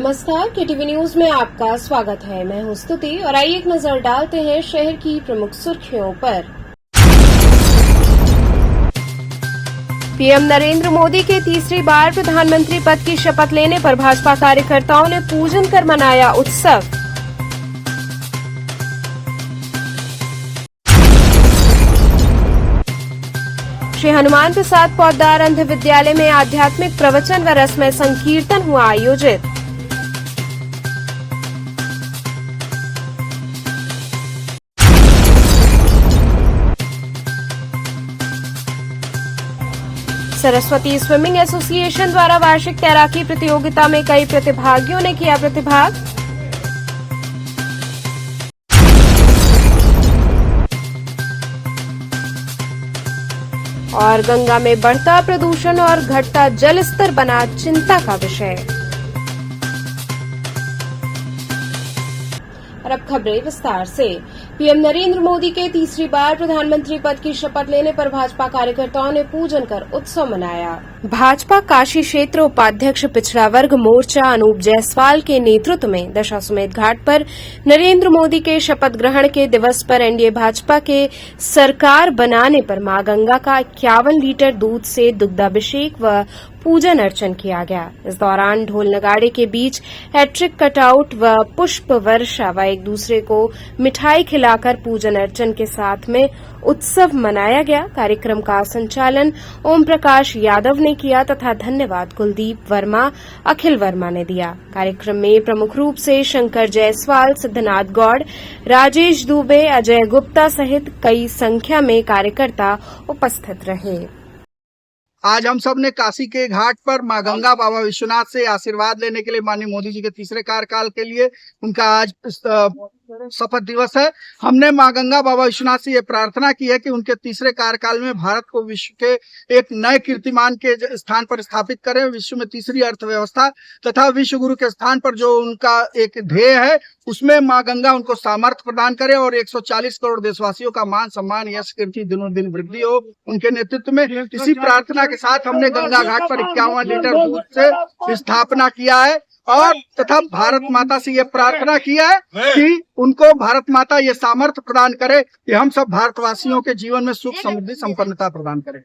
नमस्कार, KTV news में आपका स्वागत है। मैं हूं स्तुति और आइए एक नजर डालते हैं शहर की प्रमुख सुर्खियों पर। पीएम नरेंद्र मोदी के तीसरी बार प्रधानमंत्री पद की शपथ लेने पर भाजपा कार्यकर्ताओं ने पूजन कर मनाया उत्सव। श्री हनुमान प्रसाद पौद्दार अंध विद्यालय में आध्यात्मिक प्रवचन व रसमय संकीर्तन हुआ आयोजित। सरस्वती स्विमिंग एसोसिएशन द्वारा वार्षिक तैराकी प्रतियोगिता में कई प्रतिभागियों ने किया प्रतिभाग। और गंगा में बढ़ता प्रदूषण और घटता जल स्तर बना चिंता का विषय। और अब खबरें विस्तार से। पीएम नरेंद्र मोदी के तीसरी बार प्रधानमंत्री पद की शपथ लेने पर भाजपा कार्यकर्ताओं ने पूजन कर उत्सव मनाया। भाजपा काशी क्षेत्र उपाध्यक्ष पिछड़ा वर्ग मोर्चा अनूप जायसवाल के नेतृत्व में दशाश्वमेध घाट पर नरेंद्र मोदी के शपथ ग्रहण के दिवस पर एनडीए भाजपा के सरकार बनाने पर मां गंगा का 51 लीटर दूध से दुग्धाभिषेक व पूजन अर्चन किया गया। इस दौरान ढोल नगाड़े के बीच हैट्रिक कटआउट व पुष्प वर्षा व एक दूसरे को मिठाई खिलाकर पूजन अर्चन के साथ में उत्सव मनाया गया। कार्यक्रम का संचालन ओम प्रकाश यादव ने किया तथा धन्यवाद कुलदीप वर्मा, अखिल वर्मा ने दिया। कार्यक्रम में प्रमुख रूप से शंकर जायसवाल, सिद्धनाथ गौड़, राजेश दुबे, अजय गुप्ता सहित कई संख्या में कार्यकर्ता उपस्थित रहे। आज हम सब ने काशी के घाट पर मां गंगा बाबा विश्वनाथ से आशीर्वाद लेने के लिए माननीय मोदी जी के तीसरे कार्यकाल के लिए उनका आज शपथ दिवस है। हमने मां गंगा बाबा विश्वनाथ से ये प्रार्थना की है कि उनके तीसरे कार्यकाल में भारत को विश्व के एक नए कीर्तिमान के स्थान पर स्थापित करें, विश्व में तीसरी अर्थव्यवस्था तथा विश्व गुरु के स्थान पर जो उनका एक ध्येय है उसमें मां गंगा उनको सामर्थ्य प्रदान करे और 140 करोड़ देशवासियों का मान सम्मान यश कीर्ति दिनों दिन वृद्धि हो उनके नेतृत्व में। इसी प्रार्थना के साथ हमने गंगा घाट पर 51 लीटर दूध से स्थापना किया है और तथा भारत माता से ये प्रार्थना किया है कि उनको भारत माता ये सामर्थ्य प्रदान करे कि हम सब भारतवासियों के जीवन में सुख समृद्धि संपन्नता प्रदान करें।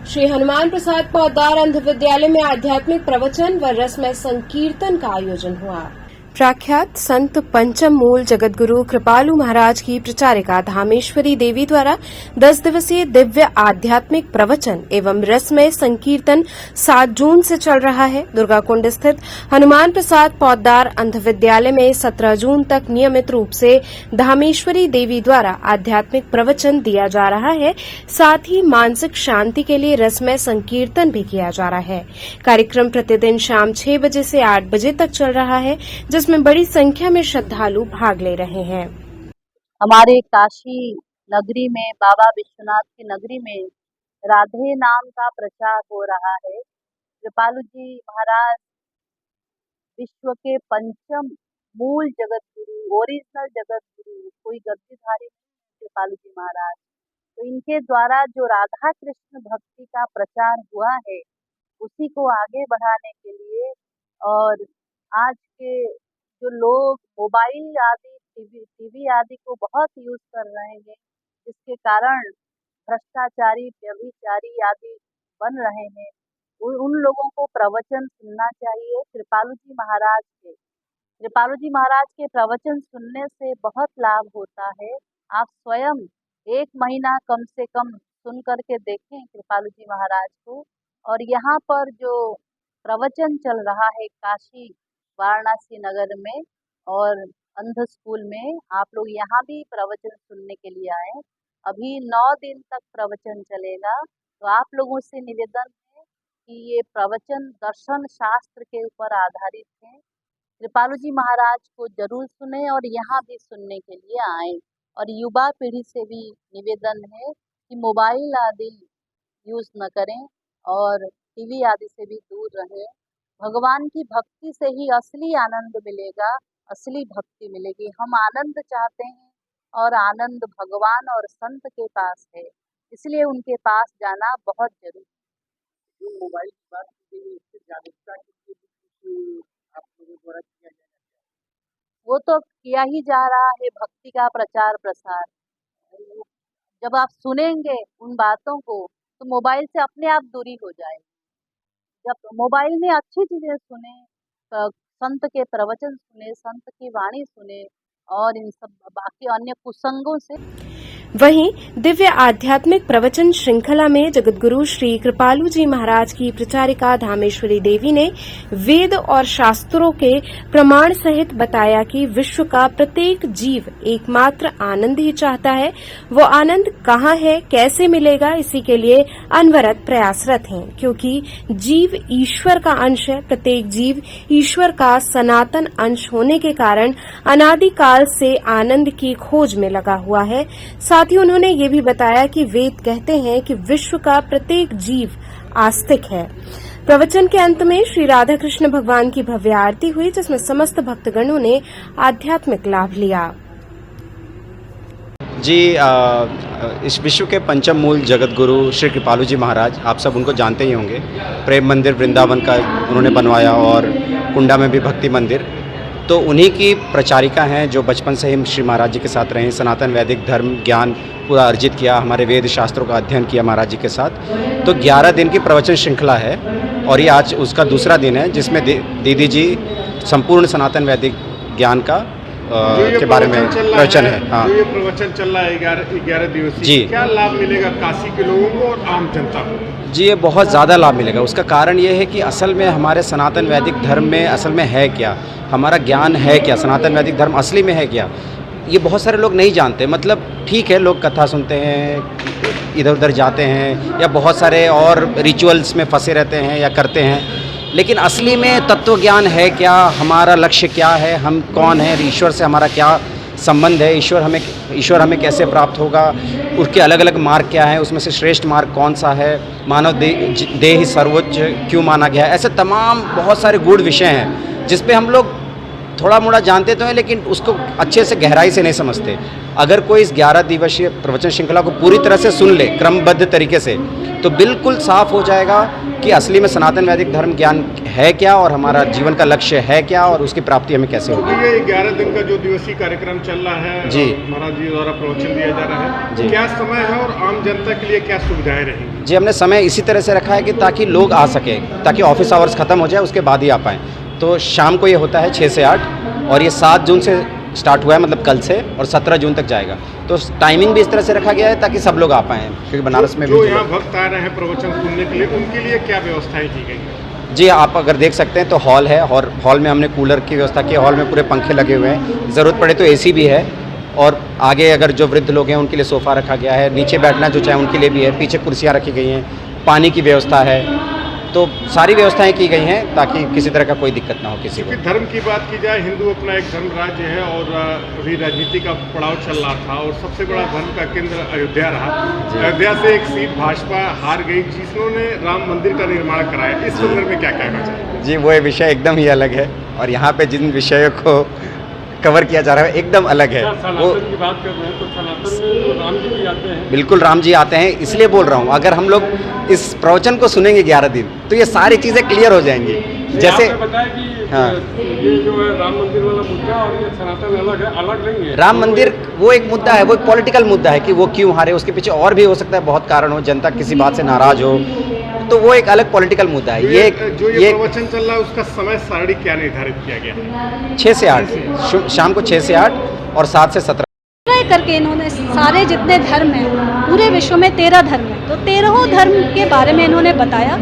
श्री हनुमान प्रसाद पौद्दार अंध विद्यालय में आध्यात्मिक प्रवचन व रसमय संकीर्तन का आयोजन हुआ। प्रख्यात संत पंचम मूल जगतगुरु कृपालु महाराज की प्रचारिका धामेश्वरी देवी द्वारा 10 दिवसीय दिव्य आध्यात्मिक प्रवचन एवं रसमय संकीर्तन 7 जून से चल रहा है। दुर्गाकुंड स्थित हनुमान प्रसाद पौद्दार अंध विद्यालय में 17 जून तक नियमित रूप से धामेश्वरी देवी द्वारा आध्यात्मिक प्रवचन दिया जा रहा है। साथ ही मानसिक शांति के लिए रसमय संकीर्तन भी किया जा रहा है। कार्यक्रम प्रतिदिन शाम 6 बजे से 8 बजे तक चल रहा है, जिसमें बड़ी संख्या में श्रद्धालु भाग ले रहे हैं। हमारे काशी नगरी में, बाबा विश्वनाथ की नगरी में राधे नाम का प्रचार हो रहा है। कृपालु जी महाराज विश्व के पंचम मूल जगत गुरु, ओरिजिनल जगत गुरु, कोई गद्दीधारी नहीं। कृपालु जी महाराज तो इनके द्वारा जो राधा कृष्ण भक्ति का प्रचार हुआ है उसी को आगे बढ़ाने के लिए और आज के जो लोग मोबाइल आदि टीवी आदि को बहुत यूज कर रहे हैं, जिसके कारण भ्रष्टाचारी, व्यभिचारी आदि बन रहे हैं, उन लोगों को प्रवचन सुनना चाहिए। कृपालु जी महाराज के प्रवचन सुनने से बहुत लाभ होता है। आप स्वयं 1 महीना कम से कम सुन करके देखें कृपालु जी महाराज को। और यहाँ पर जो प्रवचन चल रहा है काशी वाराणसी नगर में और अंध स्कूल में, आप लोग यहाँ भी प्रवचन सुनने के लिए आए। अभी 9 दिन तक प्रवचन चलेगा, तो आप लोगों से निवेदन है कि ये प्रवचन दर्शन शास्त्र के ऊपर आधारित है। कृपालु जी महाराज को जरूर सुने और यहाँ भी सुनने के लिए आए। और युवा पीढ़ी से भी निवेदन है कि मोबाइल आदि यूज न करें और टीवी आदि से भी दूर रहें। भगवान की भक्ति से ही असली आनंद मिलेगा, असली भक्ति मिलेगी। हम आनंद चाहते हैं और आनंद भगवान और संत के पास है, इसलिए उनके पास जाना बहुत जरूरी है। जो मोबाइल की बात की गई है, इससे जागरूकता के लिए कुछ आप लोगों वो तो किया ही जा रहा है भक्ति का प्रचार प्रसार। जब आप सुनेंगे उन बातों को तो मोबाइल से अपने आप दूरी हो जाएगी। जब मोबाइल में अच्छी चीजें सुने, संत के प्रवचन सुने, संत की वाणी सुने और इन सब बाकी अन्य कुसंगों से। वहीं दिव्य आध्यात्मिक प्रवचन श्रृंखला में जगतगुरु श्री कृपालू जी महाराज की प्रचारिका धामेश्वरी देवी ने वेद और शास्त्रों के प्रमाण सहित बताया कि विश्व का प्रत्येक जीव एकमात्र आनंद ही चाहता है। वो आनंद कहाँ है, कैसे मिलेगा, इसी के लिए अनवरत प्रयासरत हैं, क्योंकि जीव ईश्वर का अंश है। प्रत्येक जीव ईश्वर का सनातन अंश होने के कारण अनादिकाल से आनंद की खोज में लगा हुआ है। साथ ही उन्होंने ये भी बताया कि वेद कहते हैं कि विश्व का प्रत्येक जीव आस्तिक है। प्रवचन के अंत में श्री राधा कृष्ण भगवान की भव्य आरती हुई, जिसमें समस्त भक्तगणों ने आध्यात्मिक लाभ लिया। जी इस विश्व के पंचम मूल जगत गुरु श्री कृपालू जी महाराज, आप सब उनको जानते ही होंगे। प्रेम मंदिर वृंदावन का उन्होंने बनवाया और कुंडा में भी भक्ति मंदिर। तो उन्हीं की प्रचारिका हैं जो बचपन से ही श्री महाराज जी के साथ रहे। सनातन वैदिक धर्म ज्ञान पूरा अर्जित किया, हमारे वेद शास्त्रों का अध्ययन किया महाराज जी के साथ। तो 11 दिन की प्रवचन श्रृंखला है और ये आज उसका दूसरा दिन है, जिसमें दीदी जी संपूर्ण सनातन वैदिक ज्ञान का के बारे में प्रवचन है। हाँ, जो ये प्रवचन चल रहा है 11 दिवसीय, जी, क्या लाभ मिलेगा काशी के लोगों को और आम जनता को? जी ये बहुत ज़्यादा लाभ मिलेगा। उसका कारण ये है कि असल में हमारे सनातन वैदिक धर्म में असल में है क्या, हमारा ज्ञान है क्या, सनातन वैदिक धर्म असली में है क्या, ये बहुत सारे लोग नहीं जानते। मतलब ठीक है, लोग कथा सुनते हैं, इधर उधर जाते हैं या बहुत सारे और रिचुअल्स में फंसे रहते हैं या करते हैं, लेकिन असली में तत्व ज्ञान है क्या, हमारा लक्ष्य क्या है, हम कौन हैं, ईश्वर से हमारा क्या संबंध है, ईश्वर हमें कैसे प्राप्त होगा, उसके अलग अलग मार्ग क्या हैं, उसमें से श्रेष्ठ मार्ग कौन सा है, मानव देह सर्वोच्च क्यों माना गया है, ऐसे तमाम बहुत सारे गूढ़ विषय हैं जिस पे हम लोग थोड़ा मोड़ा जानते तो हैं लेकिन उसको अच्छे से गहराई से नहीं समझते। अगर कोई इस 11 दिवसीय प्रवचन श्रृंखला को पूरी तरह से सुन ले क्रमबद्ध तरीके से, तो बिल्कुल साफ हो जाएगा कि असली में सनातन वैदिक धर्म ज्ञान है क्या और हमारा जीवन का लक्ष्य है क्या और उसकी प्राप्ति हमें कैसे होगी। ये 11 दिन का जो दिवसीय कार्यक्रम चल रहा है, जी, महाराज जी द्वारा प्रवचन दिया जा रहा है, जी, क्या समय है और आम जनता के लिए क्या सुविधाएं रहेंगी? जी हमने समय इसी तरह से रखा है कि ताकि लोग आ सके, ताकि ऑफिस आवर्स खत्म हो जाए उसके बाद ही आ पाएँ। तो शाम को ये होता है 6 से 8 और ये 7 जून से स्टार्ट हुआ है, मतलब कल से, और 17 जून तक जाएगा। तो टाइमिंग भी इस तरह से रखा गया है ताकि सब लोग आ पाएँ, क्योंकि बनारस में जो यहाँ भक्त आ रहे हैं प्रवचन सुनने के लिए, उनके लिए क्या व्यवस्थाएं की गई हैं? जी आप अगर देख सकते हैं तो हॉल है और हॉल में हमने कूलर की व्यवस्था की है, हॉल में पूरे पंखे लगे हुए हैं, ज़रूरत पड़े तो एसी भी है, और आगे अगर जो वृद्ध लोग हैं उनके लिए सोफ़ा रखा गया है, नीचे बैठना जो चाहे उनके लिए भी है, पीछे कुर्सियाँ रखी गई हैं, पानी की व्यवस्था है। तो सारी व्यवस्थाएं की गई हैं ताकि किसी तरह का कोई दिक्कत ना हो किसी को। धर्म की बात की जाए, हिंदू अपना एक धर्म राज्य है और अभी राजनीति का पड़ाव चल रहा था और सबसे बड़ा धर्म का केंद्र अयोध्या रहा। अयोध्या से एक सीट भाजपा हार गई, जिन्होंने राम मंदिर का निर्माण कराया। इस संदर्भ में क्या कहना चाहिए? जी वो विषय एकदम ही अलग है और यहाँ पे जिन विषयों को कवर किया जा रहा है एकदम अलग है। वो की बात कर रहे हैं तो सनातन में राम जी भी आते हैं। बिल्कुल राम जी आते हैं, इसलिए बोल रहा हूँ अगर हम लोग इस प्रवचन को सुनेंगे 11 दिन तो ये सारी चीज़ें क्लियर हो जाएंगी। जैसे बताया कि हाँ, ये जो है राम मंदिर वाला मुद्दा और ये सनातन अलग है, अलग नहीं है। राम मंदिर वो एक मुद्दा है, वो एक पॉलिटिकल मुद्दा है कि वो क्यों हारे, उसके पीछे और भी हो सकता है बहुत कारण हो, जनता किसी बात से नाराज हो, तो वो एक अलग पॉलिटिकल मुद्दा है। ये प्रवचन चल रहा है उसका समय सारणी क्या निर्धारित किया गया है? 6 से 8 शाम को 6 से 8 और 7 से 17 करके इन्होंने सारे जितने धर्म हैं, पूरे विश्व में 13 धर्म हैं, तो 13 धर्म के बारे में इन्होंने बताया,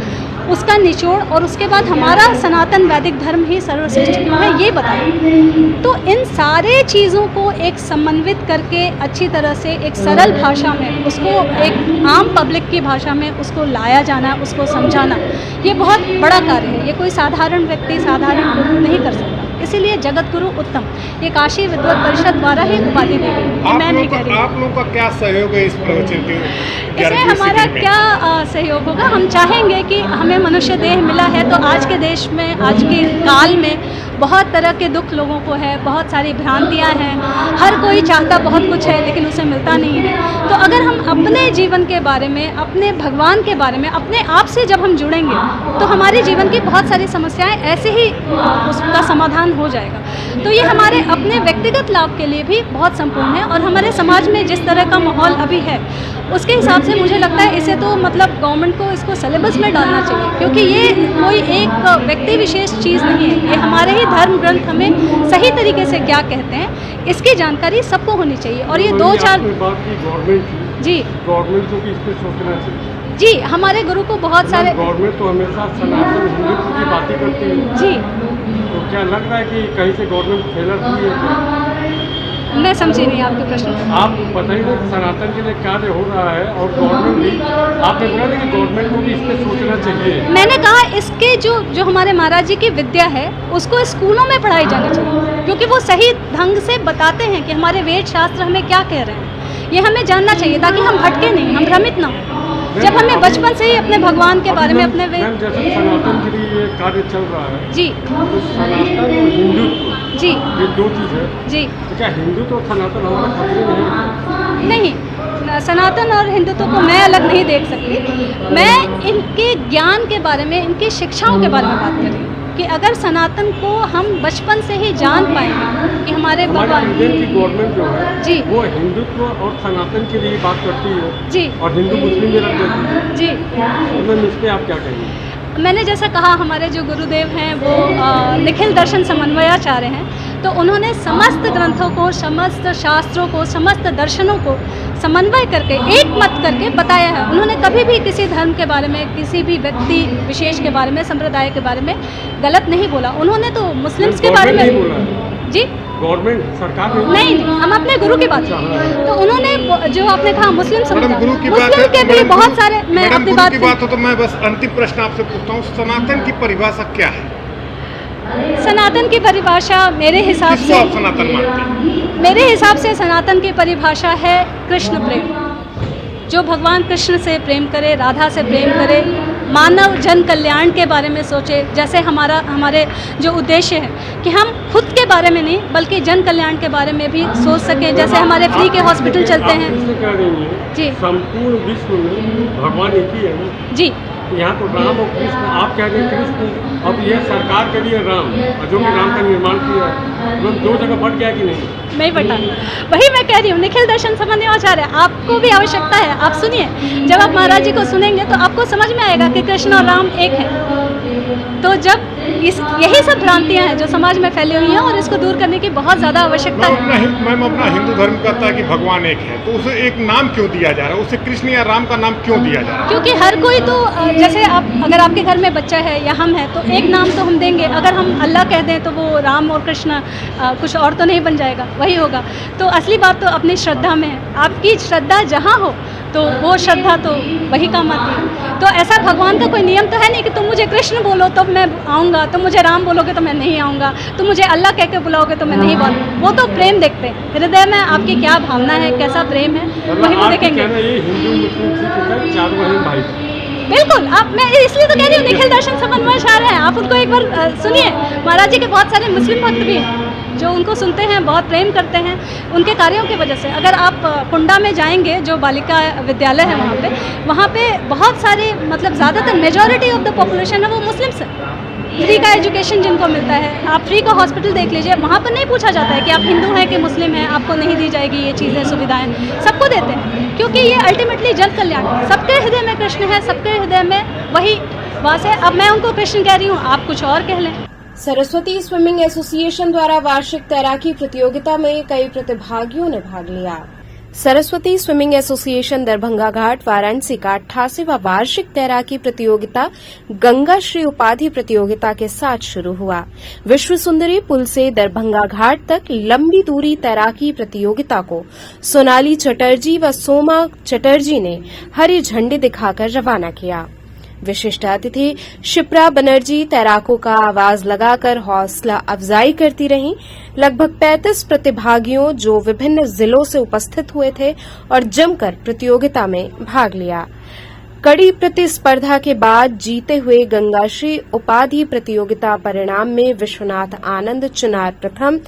उसका निचोड़, और उसके बाद हमारा सनातन वैदिक धर्म ही सर्वश्रेष्ठ क्यों है ये बताया। तो इन सारे चीज़ों को एक समन्वित करके अच्छी तरह से एक सरल भाषा में उसको, एक आम पब्लिक की भाषा में उसको लाया जाना, उसको समझाना, ये बहुत बड़ा कार्य है। ये कोई साधारण व्यक्ति, साधारण गुरु नहीं कर सकता। इसीलिए जगत गुरु उत्तम ये काशी विद्वत परिषद द्वारा ही उपाधि दी गई। मैं नहीं कह रही। आप लोगों का क्या सहयोग है इस प्रवचन के? इसमें हमारा क्या सहयोग होगा? हम चाहेंगे कि हमें मनुष्य देह मिला है, तो आज के देश में, आज के काल में बहुत तरह के दुख लोगों को है, बहुत सारी भ्रांतियां हैं, हर कोई चाहता बहुत कुछ है लेकिन उसे मिलता नहीं है। तो अगर हम अपने जीवन के बारे में, अपने भगवान के बारे में, अपने आप से जब हम जुड़ेंगे तो हमारे जीवन की बहुत सारी समस्याएं ऐसे ही उसका समाधान हो जाएगा। तो ये हमारे अपने व्यक्तिगत लाभ के लिए भी बहुत संपूर्ण है। और हमारे समाज में जिस तरह का माहौल अभी है उसके हिसाब से मुझे लगता है इसे तो मतलब गवर्नमेंट को इसको सिलेबस में डालना चाहिए, क्योंकि ये कोई एक व्यक्ति विशेष चीज़ नहीं है। ये हमारे ही धर्म ग्रंथ हमें सही तरीके से क्या कहते हैं इसकी जानकारी सबको होनी चाहिए। और ये 2-4 जी गवर्नमेंट को भी इस पे सोचना चाहिए। जी हमारे गुरु को बहुत सारे गवर्नमेंट तो हमेशा सनातन हिंदुत्व की बातें करती है जी, तो क्या लग रहा है कि कहीं से गवर्नमेंट फेलर हुई है? मैं समझी नहीं आपके प्रश्न। आप बताइए कि सनातन के लिए कार्य हो रहा है और गवर्नमेंट भी, आपने बोला था कि गवर्नमेंट को भी इस पे सोचना चाहिए। मैंने कहा इसके जो हमारे महाराज जी की विद्या है उसको स्कूलों में पढ़ाई जानी चाहिए, क्योंकि वो सही ढंग से बताते हैं कि हमारे वेद शास्त्र हमें क्या कह रहे हैं। ये हमें जानना चाहिए ताकि हम भटके नहीं, हम भ्रमित ना हो। जब हमें बचपन से ही अपने भगवान के बारे में अपने मैम जैसे सनातन के लिए ये कार्य चल रहा है जी, तो सनातन और हिंदुत्व जी ये 2 चीज़ है जी तो क्या हिंदुत्व और सनातन हमारा खतरे में है? नहीं, सनातन और हिंदुत्व को मैं अलग नहीं देख सकती। मैं इनके ज्ञान के बारे में, इनकी शिक्षाओं के बारे में बात कर रही हूँ कि अगर सनातन को हम बचपन से ही जान पाएंगे कि हमारे भगवान इंडियन की गवर्नमेंट जो है जी वो हिंदुत्व और सनातन के लिए बात करती है जी और हिंदू मुस्लिम में रख देती है, जी। तो मैम इस पर आप क्या कहेंगे? मैंने जैसा कहा हमारे जो गुरुदेव हैं वो निखिल दर्शन समन्वयाचार्य हैं, तो उन्होंने समस्त ग्रंथों को, समस्त शास्त्रों को, समस्त दर्शनों को समन्वय करके एक मत करके बताया है। उन्होंने कभी भी किसी धर्म के बारे में, किसी भी व्यक्ति विशेष के बारे में, संप्रदाय के बारे में गलत नहीं बोला। उन्होंने तो मुस्लिम्स के बारे में जी गवर्नमेंट सरकार नहीं, हम अपने गुरु की बात कर रहे हैं। तो उन्होंने जो आपने कहा मुस्लिम समुदाय, गुरु की मुस्लिम के भी बहुत सारे, मैं अपनी बात हो तो मैं बस अंतिम प्रश्न आपसे पूछता हूँ, सनातन की परिभाषा क्या है? सनातन की परिभाषा मेरे हिसाब किसको से, आप सनातन मानते हैं? मेरे हिसाब से सनातन की परिभाषा है कृष्ण प्रेम। जो भगवान कृष्ण से प्रेम करे, राधा से प्रेम करे, मानव जन कल्याण के बारे में सोचे। जैसे हमारे जो उद्देश्य है कि हम खुद के बारे में नहीं बल्कि जन कल्याण के बारे में भी सोच सकें। जैसे हमारे फ्री के हॉस्पिटल चलते हैं जी, संपूर्ण विश्व में भगवान एक ही है जी, यहाँ तो राम और कृष्ण, आप कह रहे हैं कृष्ण, अब ये सरकार के लिए राम, जो कि राम का निर्माण किया है, मतलब 2 जगह बढ़ गया कि नहीं? नहीं बता, वही मैं कह रही हूँ। निखिल दर्शन समन्वयाचार्य, आपको भी आवश्यकता है, आप सुनिए। जब आप महाराज जी को सुनेंगे तो आपको समझ में आएगा कि कृष्ण और राम एक हैं। तो जब यही सब भ्रांतियाँ हैं जो समाज में फैली हुई हैं और इसको दूर करने की बहुत ज़्यादा आवश्यकता है। मैम अपना हिंदू धर्म कहता है कि भगवान एक है, तो उसे एक नाम क्यों दिया जा रहा है? उसे कृष्ण या राम का नाम क्यों दिया जा रहा है? क्योंकि हर कोई तो जैसे आप, अगर आपके घर में बच्चा है या हम हैं तो एक नाम तो हम देंगे। अगर हम अल्लाह कह दें तो वो राम और कृष्ण कुछ और तो नहीं बन जाएगा, वही होगा। तो असली बात तो अपनी श्रद्धा में है। आपकी श्रद्धा जहाँ हो तो वो श्रद्धा तो वही काम आती है। तो ऐसा भगवान का कोई नियम तो है नहीं कि तुम मुझे कृष्ण बोलो तो मैं आऊँगा, तुम मुझे राम बोलोगे तो मैं नहीं आऊँगा, तुम मुझे अल्लाह कह के बुलाओगे तो मैं नहीं बोलूँ। वो तो प्रेम देखते हैं, हृदय में आपकी क्या भावना है, कैसा प्रेम है, वही वो देखेंगे। बिल्कुल, आप, मैं इसलिए तो कह रही हूँ निखिल दर्शन समन्वयाचार्य हैं, आप उनको एक बार सुनिए। महाराज जी के बहुत सारे मुस्लिम भक्त भी हैं जो उनको सुनते हैं, बहुत प्रेम करते हैं उनके कार्यों की वजह से। अगर आप कुंडा में जाएंगे, जो बालिका विद्यालय है वहाँ पे बहुत सारे, मतलब ज़्यादातर मेजॉरिटी ऑफ द पॉपुलेशन है वो मुस्लिम्स है। फ्री का एजुकेशन जिनको मिलता है, आप फ्री का हॉस्पिटल देख लीजिए, वहाँ पर नहीं पूछा जाता है कि आप हिंदू हैं कि मुस्लिम हैं, आपको नहीं दी जाएगी ये चीज़ें, सुविधाएं, सबको देते हैं। क्योंकि ये अल्टीमेटली जन कल्याण है। सबके हृदय में कृष्ण है, सबके हृदय में वही वास है। अब मैं उनको कृष्ण कह रही हूँ, आप कुछ और कह लें। सरस्वती स्विमिंग एसोसिएशन द्वारा वार्षिक तैराकी प्रतियोगिता में कई प्रतिभागियों ने भाग लिया। सरस्वती स्विमिंग एसोसिएशन दरभंगा घाट वाराणसी का 88वां वार्षिक तैराकी प्रतियोगिता गंगा श्री उपाधि प्रतियोगिता के साथ शुरू हुआ। विश्व सुंदरी पुल से दरभंगा घाट तक लंबी दूरी तैराकी प्रतियोगिता को सोनाली चटर्जी व सोमा चटर्जी ने हरी झंडी दिखाकर रवाना किया। विशिष्ट अतिथि शिप्रा बनर्जी तैराकों का आवाज लगाकर हौसला अफजाई करती रहीं। लगभग 35 प्रतिभागियों जो विभिन्न जिलों से उपस्थित हुए थे और जमकर प्रतियोगिता में भाग लिया। कड़ी प्रतिस्पर्धा के बाद जीते हुए गंगाश्री उपाधि प्रतियोगिता परिणाम में विश्वनाथ आनंद चुनार प्रथम,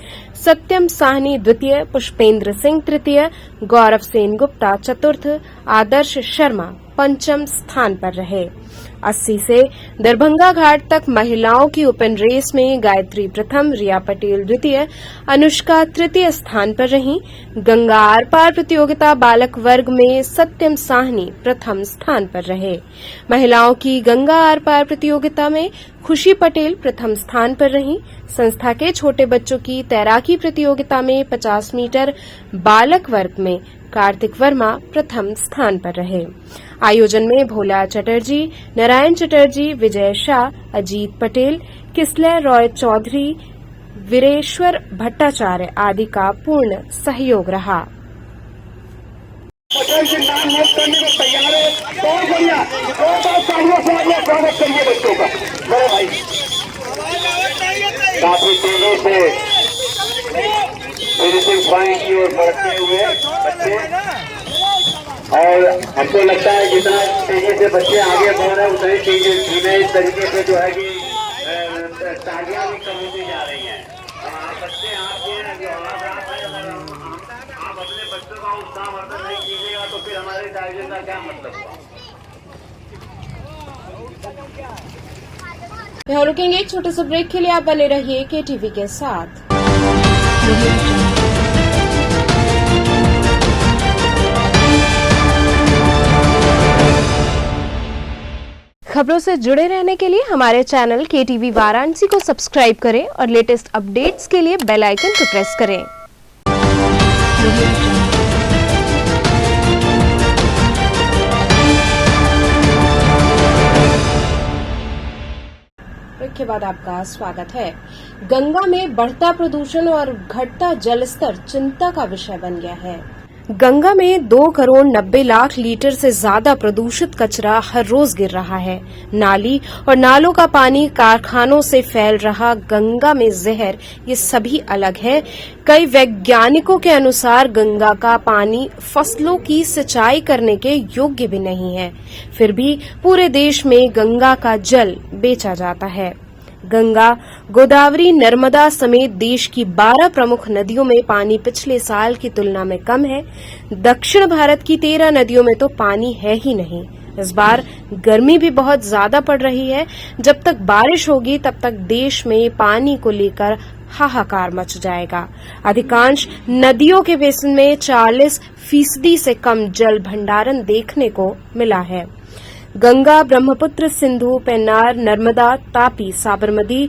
सत्यम साहनी द्वितीय, पुष्पेंद्र सिंह तृतीय, गौरव सेन गुप्ता चतुर्थ, आदर्श शर्मा पंचम स्थान पर रहे। अस्सी से दरभंगा घाट तक महिलाओं की ओपन रेस में गायत्री प्रथम, रिया पटेल द्वितीय, अनुष्का तृतीय स्थान पर रहीं। गंगा आर पार प्रतियोगिता बालक वर्ग में सत्यम साहनी प्रथम स्थान पर रहे। महिलाओं की गंगा आर पार प्रतियोगिता में खुशी पटेल प्रथम स्थान पर रहीं। संस्था के छोटे बच्चों की तैराकी प्रतियोगिता में 50 मीटर बालक वर्ग में कार्तिक वर्मा प्रथम स्थान पर रहे। आयोजन में भोला चटर्जी, नारायण चटर्जी, विजय शाह, अजीत पटेल, किसलय रॉय चौधरी, वीरेश्वर भट्टाचार्य आदि का पूर्ण सहयोग रहा। पटेल के नाम नोट करने को तैयार है। बहुत बढ़िया, स्वागत करिए बच्चों का। बड़े भाई काफी तेजी से फिनिशिंग पॉइंट की ओर बढ़ते हुए बच्चे, और हमको लगता है जितना तेजी से बच्चे आगे बढ़ रहे हैं उतनी तेजी धीमे इस तरीके से जो है कि तालियां भी कम होती जा रही हैं। बच्चे आपके जो आप अपने बच्चों का उत्साहवर्धन नहीं कीजिएगा तो फिर हमारे इस आयोजन का क्या मतलब हुआ। यहाँ रुकेंगे एक छोटे से ब्रेक के लिए। आप बने रहिए केटीवी के साथ। खबरों से जुड़े रहने के लिए हमारे चैनल केटीवी वाराणसी को सब्सक्राइब करें और लेटेस्ट अपडेट्स के लिए बेल आइकन को प्रेस करें। के बाद आपका स्वागत है। गंगा में बढ़ता प्रदूषण और घटता जल स्तर चिंता का विषय बन गया है। गंगा में 2 करोड़ 90 लाख लीटर से ज्यादा प्रदूषित कचरा हर रोज गिर रहा है। नाली और नालों का पानी, कारखानों से फैल रहा गंगा में जहर, ये सभी अलग है। कई वैज्ञानिकों के अनुसार गंगा का पानी फसलों की सिंचाई करने के योग्य भी नहीं है। फिर भी पूरे देश में गंगा का जल बेचा जाता है। गंगा, गोदावरी, नर्मदा समेत देश की 12 प्रमुख नदियों में पानी पिछले साल की तुलना में कम है। दक्षिण भारत की 13 नदियों में तो पानी है ही नहीं। इस बार गर्मी भी बहुत ज्यादा पड़ रही है। जब तक बारिश होगी तब तक देश में पानी को लेकर हाहाकार मच जाएगा। अधिकांश नदियों के बेसिन में 40% से कम जल भंडारण देखने को मिला है। गंगा, ब्रह्मपुत्र, सिंधु, पेन्नार, नर्मदा, तापी, साबरमती,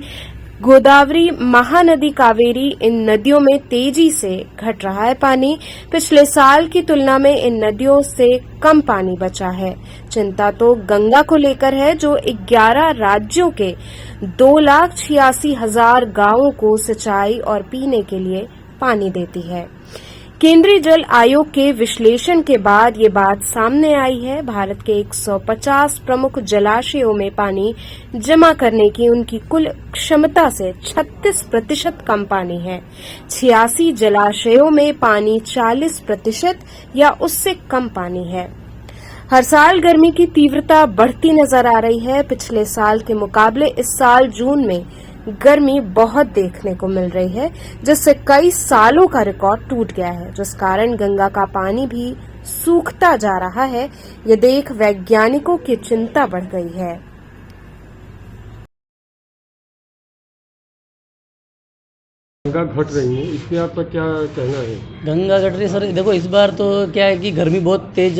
गोदावरी, महानदी, कावेरी, इन नदियों में तेजी से घट रहा है पानी। पिछले साल की तुलना में इन नदियों से कम पानी बचा है। चिंता तो गंगा को लेकर है, जो 11 राज्यों के 2,86,000 गांवों को सिंचाई और पीने के लिए पानी देती है। केंद्रीय जल आयोग के विश्लेषण के बाद ये बात सामने आई है। भारत के 150 प्रमुख जलाशयों में पानी जमा करने की उनकी कुल क्षमता से 36% कम पानी है। 86 जलाशयों में पानी 40% या उससे कम पानी है। हर साल गर्मी की तीव्रता बढ़ती नजर आ रही है। पिछले साल के मुकाबले इस साल जून में गर्मी बहुत देखने को मिल रही है, जिससे कई सालों का रिकॉर्ड टूट गया है, जिस कारण गंगा का पानी भी सूखता जा रहा है। ये देख वैज्ञानिकों की चिंता बढ़ गई है। गंगा घट रही है, इस पे आपका क्या कहना है? गंगा घट रही है सर, देखो इस बार तो क्या है कि गर्मी बहुत तेज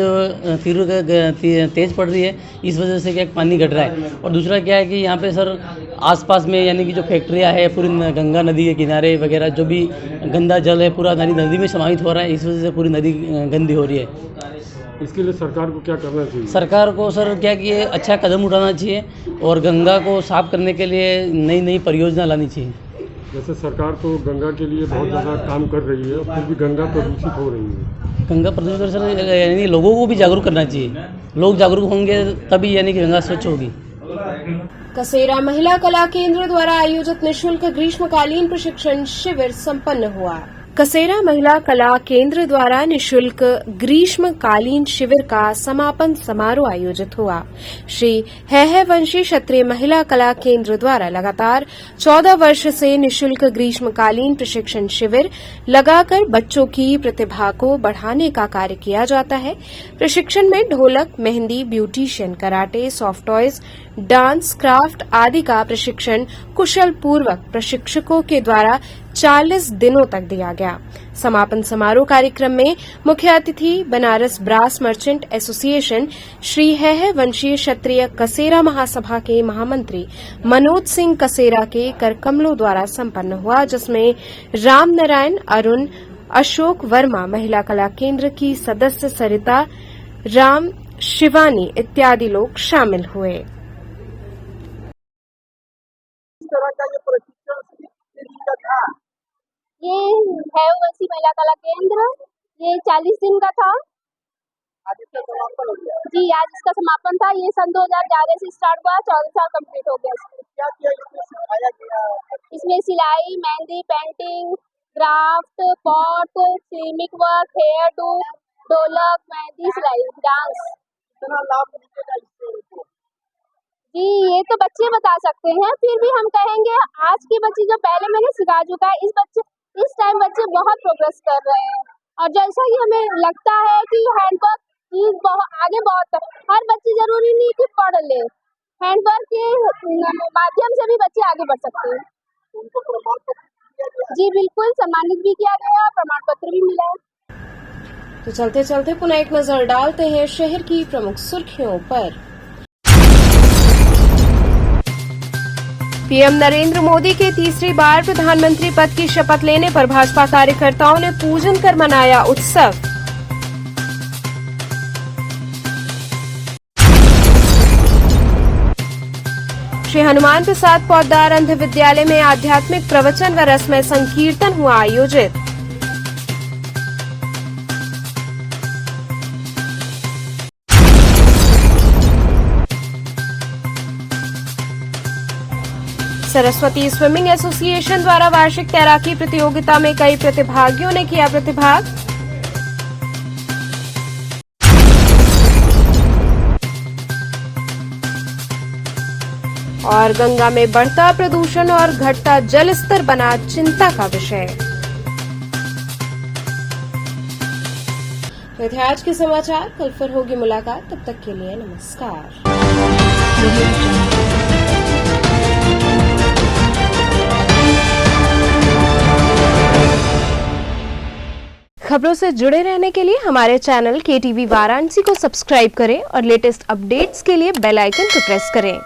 पड़ रही है, इस वजह से क्या पानी घट रहा है। और दूसरा क्या है कि यहाँ पे सर आसपास में यानी कि जो फैक्ट्रियाँ है पूरी गंगा नदी के किनारे वगैरह, जो भी गंदा जल है पूरा नदी में समाहित हो रहा है, इस वजह से पूरी नदी गंदी हो रही है। इसके लिए सरकार को क्या करना चाहिए? सरकार को सर क्या कि ये अच्छा कदम उठाना चाहिए और गंगा को साफ करने के लिए नई नई परियोजना लानी चाहिए। जैसे सरकार तो गंगा के लिए बहुत ज़्यादा काम कर रही है, फिर भी गंगा प्रदूषित हो रही है। गंगा प्रदूषित सर यानी लोगों को भी जागरूक करना चाहिए। लोग जागरूक होंगे तभी यानी कि गंगा स्वच्छ होगी। कसेरा महिला कला केंद्र द्वारा आयोजित निःशुल्क ग्रीष्मकालीन प्रशिक्षण शिविर संपन्न हुआ। कसेरा महिला कला केंद्र द्वारा निशुल्क ग्रीष्मकालीन शिविर का समापन समारोह आयोजित हुआ। श्री हैहवंशी क्षत्रिय महिला कला केंद्र द्वारा लगातार 14 वर्ष से निशुल्क ग्रीष्मकालीन प्रशिक्षण शिविर लगाकर बच्चों की प्रतिभा को बढ़ाने का कार्य किया जाता है। प्रशिक्षण में ढोलक, mehndi, beautician, karate, soft toys, dance, craft आदि का प्रशिक्षण कुशल पूर्वक प्रशिक्षकों के द्वारा 40 दिनों तक दिया गया। समापन समारोह कार्यक्रम में मुख्य अतिथि Banaras brass merchant association Shri Haihavanshi Kshatriya Kasera Mahasabha के महामंत्री मनोज सिंह कसेरा के करकमलों द्वारा संपन्न हुआ, जिसमें राम नारायण, अरुण, अशोक वर्मा, महिला कला केंद्र की सदस्य सरिता, राम, शिवानी इत्यादि लोग शामिल हुए। ये हैवंशी महिला कला केंद्र ये 40 दिन का था जी। आज इसका समापन था। ये सन 2011 से स्टार्ट हुआ, 14 साल कंप्लीट हो गया। इसमें सिलाई, mehndi, painting, craft, pot, ceramic work, hairdo, dholak, mehndi, सिलाई, डांस। जी ये तो बच्चे बता सकते हैं, फिर भी हम कहेंगे आज के बच्चे जो पहले मैंने सिखा चुका है, इस टाइम बच्चे बहुत प्रोग्रेस कर रहे हैं। और जैसा कि हमें लगता है कि हैंडवर्क चीज आगे बहुत, हर बच्चे जरूरी नहीं कि पढ़ ले, हैंडवर्क के माध्यम से भी बच्चे आगे बढ़ सकते हैं। जी बिल्कुल, सम्मानित भी किया गया, प्रमाण पत्र भी मिला है। तो चलते चलते पुनः एक नजर डालते हैं शहर की प्रमुख सुर्खियों पर। पीएम नरेंद्र मोदी के तीसरी बार प्रधानमंत्री पद की शपथ लेने पर भाजपा कार्यकर्ताओं ने पूजन कर मनाया उत्सव। श्री हनुमान प्रसाद पौद्दार अंध विद्यालय में आध्यात्मिक प्रवचन व रसमय संकीर्तन हुआ आयोजित। सरस्वती स्विमिंग एसोसिएशन द्वारा वार्षिक तैराकी प्रतियोगिता में कई प्रतिभागियों ने किया प्रतिभाग। और गंगा में बढ़ता प्रदूषण और घटता जल स्तर बना चिंता का विषय। ये थे आज के समाचार, कल फिर होगी मुलाकात, तब तक के लिए नमस्कार। खबरों से जुड़े रहने के लिए हमारे चैनल KTV वाराणसी को सब्सक्राइब करें और लेटेस्ट अपडेट्स के लिए बेल आइकन को प्रेस करें।